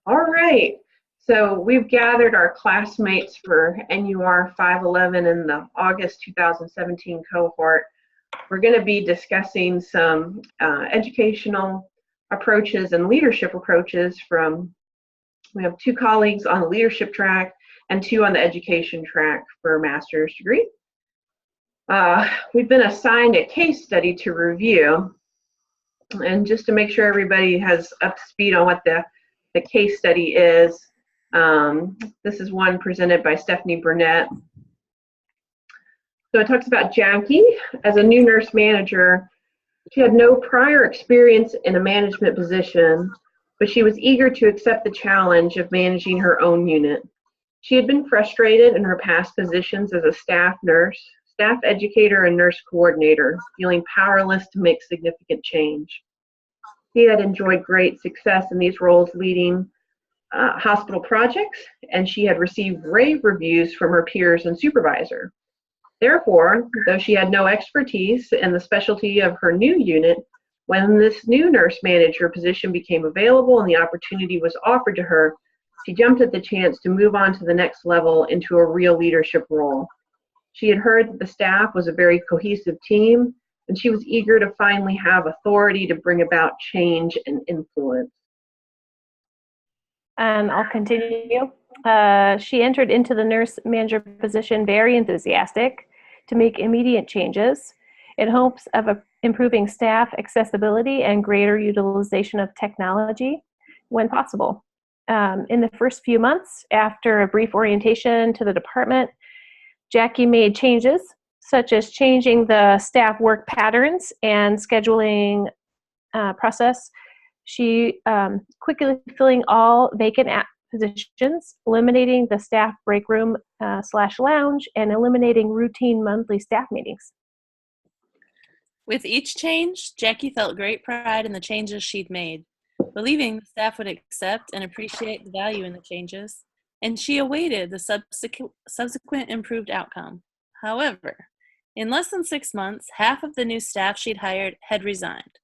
All right. So we've gathered our classmates for NUR 511 in the August 2017 cohort. We're going to be discussing some educational approaches and leadership approaches we have 2 colleagues on the leadership track and 2 on the education track for a master's degree. We've been assigned a case study to review, and just to make sure everybody has up to speed on what the case study is, this is one presented by Stephanie Burnett. So it talks about Jackie as a new nurse manager. She had no prior experience in a management position, but she was eager to accept the challenge of managing her own unit. She had been frustrated in her past positions as a staff nurse, staff educator, and nurse coordinator, feeling powerless to make significant change. She had enjoyed great success in these roles leading hospital projects, and she had received rave reviews from her peers and supervisor. Therefore, though she had no expertise in the specialty of her new unit, when this new nurse manager position became available and the opportunity was offered to her, she jumped at the chance to move on to the next level into a real leadership role. She had heard that the staff was a very cohesive team, and she was eager to finally have authority to bring about change and influence. And I'll continue. She entered into the nurse manager position very enthusiastic to make immediate changes in hopes of improving staff accessibility and greater utilization of technology when possible. In the first few months after a brief orientation to the department, Jackie made changes such as changing the staff work patterns and scheduling process. She quickly filling all vacant positions, eliminating the staff break room / lounge, and eliminating routine monthly staff meetings. With each change, Jackie felt great pride in the changes she'd made, believing the staff would accept and appreciate the value in the changes, and she awaited the subsequent improved outcome. However, in less than 6 months, half of the new staff she'd hired had resigned,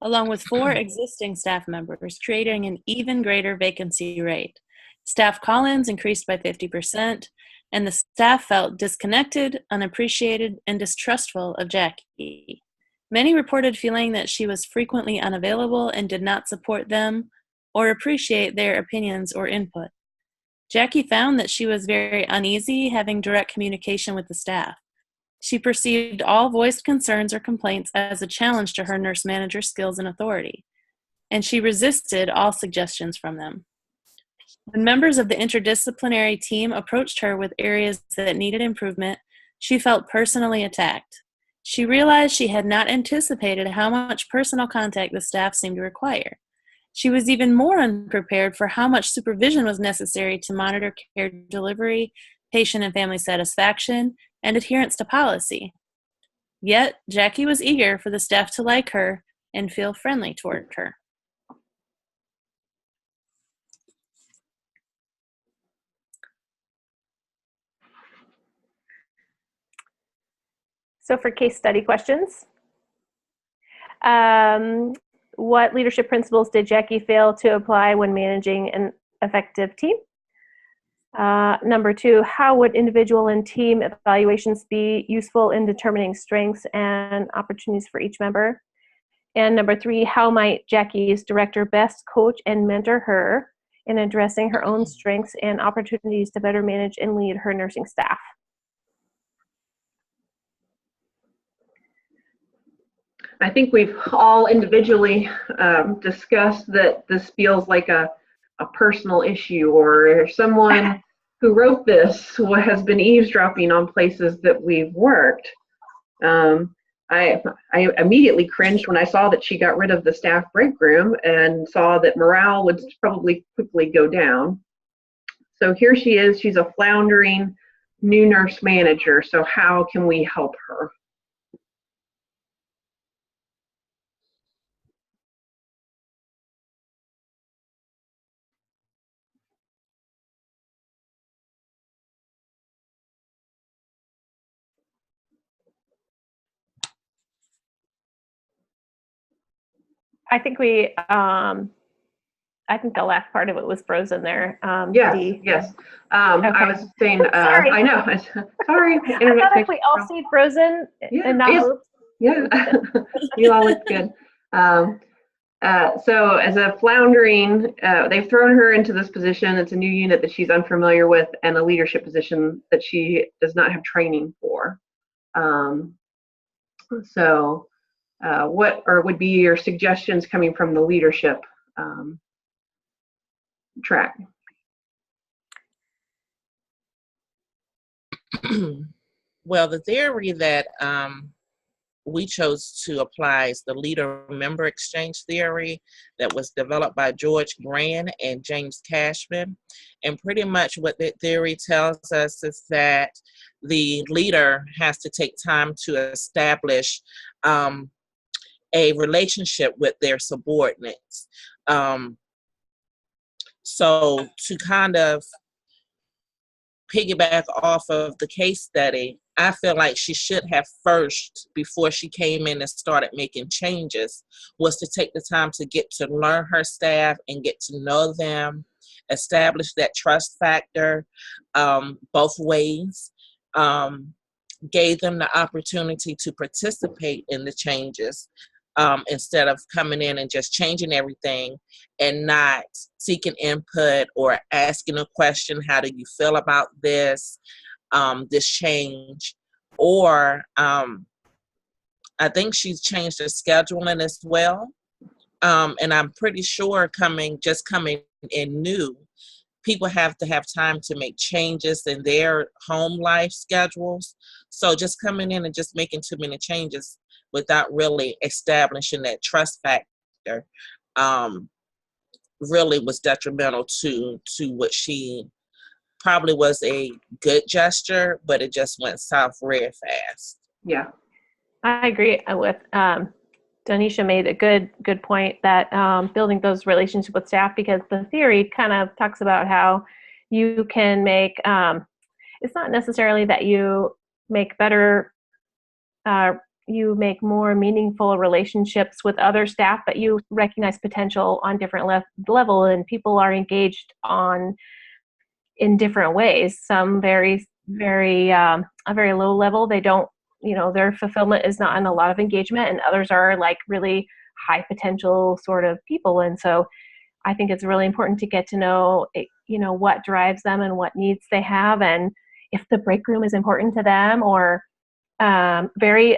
along with 4 existing staff members, creating an even greater vacancy rate. Staff call-ins increased by 50%, and the staff felt disconnected, unappreciated, and distrustful of Jackie. Many reported feeling that she was frequently unavailable and did not support them or appreciate their opinions or input. Jackie found that she was very uneasy having direct communication with the staff. She perceived all voiced concerns or complaints as a challenge to her nurse manager skills and authority, and she resisted all suggestions from them. When members of the interdisciplinary team approached her with areas that needed improvement, she felt personally attacked. She realized she had not anticipated how much personal contact the staff seemed to require. She was even more unprepared for how much supervision was necessary to monitor care delivery, patient and family satisfaction, and adherence to policy. Yet, Jackie was eager for the staff to like her and feel friendly toward her. So for case study questions, what leadership principles did Jackie fail to apply when managing an effective team? Number 2, how would individual and team evaluations be useful in determining strengths and opportunities for each member? And number 3, how might Jackie's director best coach and mentor her in addressing her own strengths and opportunities to better manage and lead her nursing staff? I think we've all individually discussed that this feels like a personal issue, or someone who wrote this has been eavesdropping on places that we've worked. I immediately cringed when I saw that she got rid of the staff break room and saw that morale would probably quickly go down. So here she is, she's a floundering new nurse manager. So how can we help her? I think we I think the last part of it was frozen there. Yes, D. yes. Okay. I was saying, Sorry. I know. Sorry, I internet thought if connection we all problem. stayed frozen Yeah, and not yes. moved. Yeah, you all look good. So as a floundering, they've thrown her into this position. It's a new unit that she's unfamiliar with and a leadership position that she does not have training for. What would be your suggestions coming from the leadership track? Well, the theory that we chose to apply is the leader-member exchange theory that was developed by George Brand and James Cashman. And pretty much what that theory tells us is that the leader has to take time to establish a relationship with their subordinates. So to kind of piggyback off of the case study, I feel like she should have first, before she came in and started making changes, was to take the time to get to learn her staff and get to know them, establish that trust factor both ways, gave them the opportunity to participate in the changes instead of coming in and just changing everything and not seeking input or asking a question, how do you feel about this change? Or I think she's changed her scheduling as well. And I'm pretty sure coming in new, people have to have time to make changes in their home life schedules. So just coming in and just making too many changes without really establishing that trust factor really was detrimental to what she probably was a good gesture, but it just went south real fast. Yeah. I agree with Danisha made a good point that building those relationships with staff, because the theory kind of talks about how you can make it's not necessarily that you make better you make more meaningful relationships with other staff, but you recognize potential on different level, and people are engaged in different ways. Some very a very low level, they don't, their fulfillment is not in a lot of engagement, and others are like really high potential sort of people. And so I think it's really important to get to know, what drives them and what needs they have, and if the break room is important to them. Or very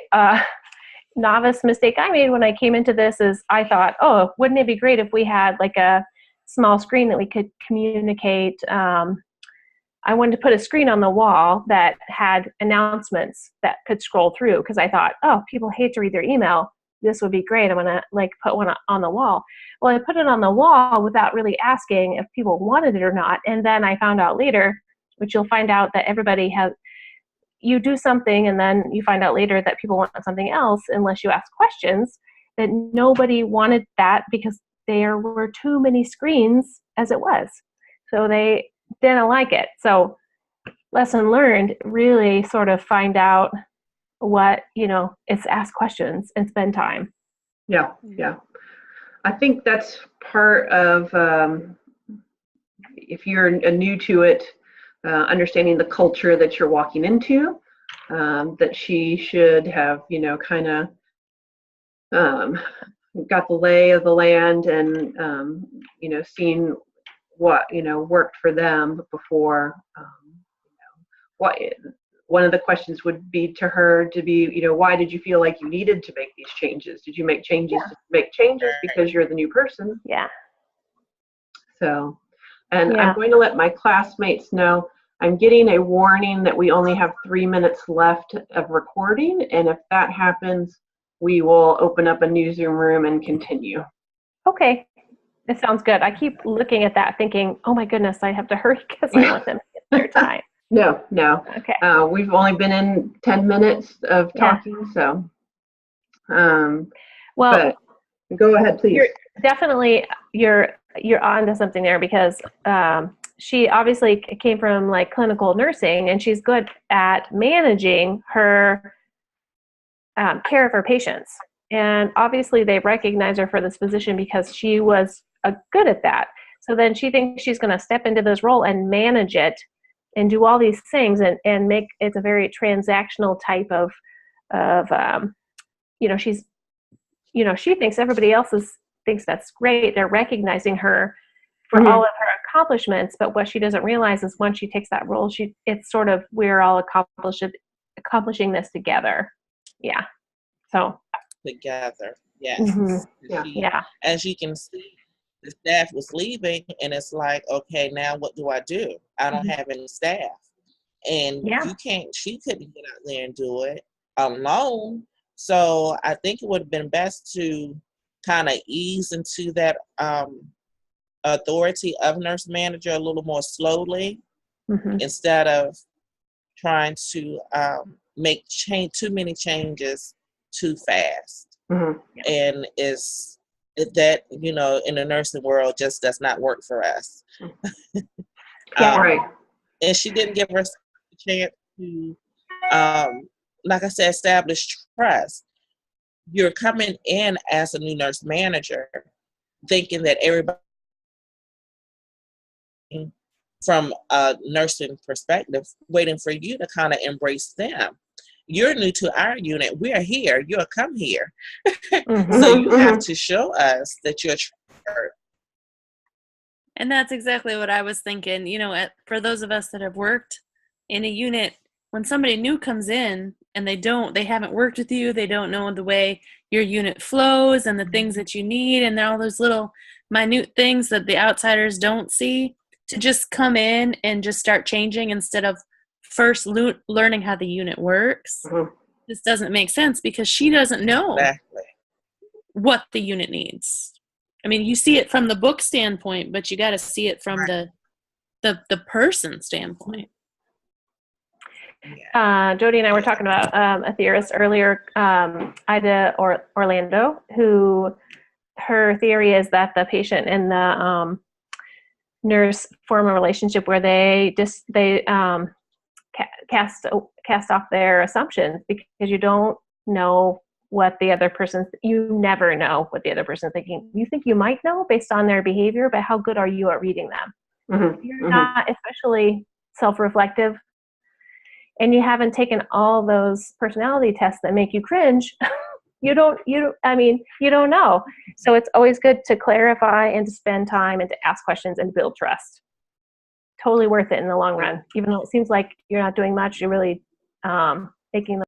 novice mistake I made when I came into this is I thought, oh, wouldn't it be great if we had like a small screen that we could communicate. I wanted to put a screen on the wall that had announcements that could scroll through, because I thought, oh, people hate to read their email. This would be great. I'm going to put one on the wall. Well, I put it on the wall without really asking if people wanted it or not. And then I found out later, which you'll find out that everybody has, you do something and then you find out later that people want something else unless you ask questions, that nobody wanted that because there were too many screens as it was. So they didn't like it. So lesson learned, really sort of find out what, it's ask questions and spend time. Yeah. I think that's part of, if you're new to it, understanding the culture that you're walking into, that she should have, kind of got the lay of the land and, seen what, worked for them before. One of the questions would be to her to be, why did you feel like you needed to make these changes? Did you make changes to make changes because you're the new person? Yeah. So, and I'm going to let my classmates know I'm getting a warning that we only have 3 minutes left of recording. And if that happens, we will open up a new Zoom room and continue. Okay. It sounds good. I keep looking at that thinking, oh my goodness, I have to hurry because I want them to get their time. No. Okay. We've only been in 10 minutes of talking, so. Well, but go ahead, please. You're onto something there, because she obviously came from like clinical nursing, and she's good at managing her care of her patients. And obviously they recognize her for this position because she was good at that. So then she thinks she's going to step into this role and manage it and do all these things and make it's a very transactional type of she's, she thinks everybody else thinks that's great. They're recognizing her for all of her accomplishments, but what she doesn't realize is once she takes that role, it's sort of we're all accomplishing this together. Yeah. So Together, yes. Yeah. As you can see, the staff was leaving, and it's like, okay, now what do I do? I don't have any staff, and she couldn't get out there and do it alone. So I think it would have been best to kind of ease into that authority of nurse manager a little more slowly, instead of trying to make too many changes too fast. And is that, in the nursing world just does not work for us. Right. And she didn't give us a chance to, like I said, establish trust. You're coming in as a new nurse manager thinking that everybody from a nursing perspective waiting for you to kind of embrace them. You're new to our unit. We're here. You'll come here. So you have to show us that you're trustworthy. And that's exactly what I was thinking. For those of us that have worked in a unit, when somebody new comes in and they haven't worked with you, they don't know the way your unit flows and the things that you need, and all those little minute things that the outsiders don't see, to just come in and just start changing instead of first learning how the unit works. This doesn't make sense because she doesn't know what the unit needs. I mean, you see it from the book standpoint, but you got to see it from the person standpoint. Jody and I were talking about a theorist earlier, Ida Orlando, who her theory is that the patient and the nurse form a relationship where they cast off their assumptions, because you don't know what the other you never know what the other person's thinking. You think you might know based on their behavior, but how good are you at reading them? You're not especially self-reflective, and you haven't taken all those personality tests that make you cringe. You don't know. So it's always good to clarify and to spend time and to ask questions and build trust. Totally worth it in the long run. Even though it seems like you're not doing much, you're really making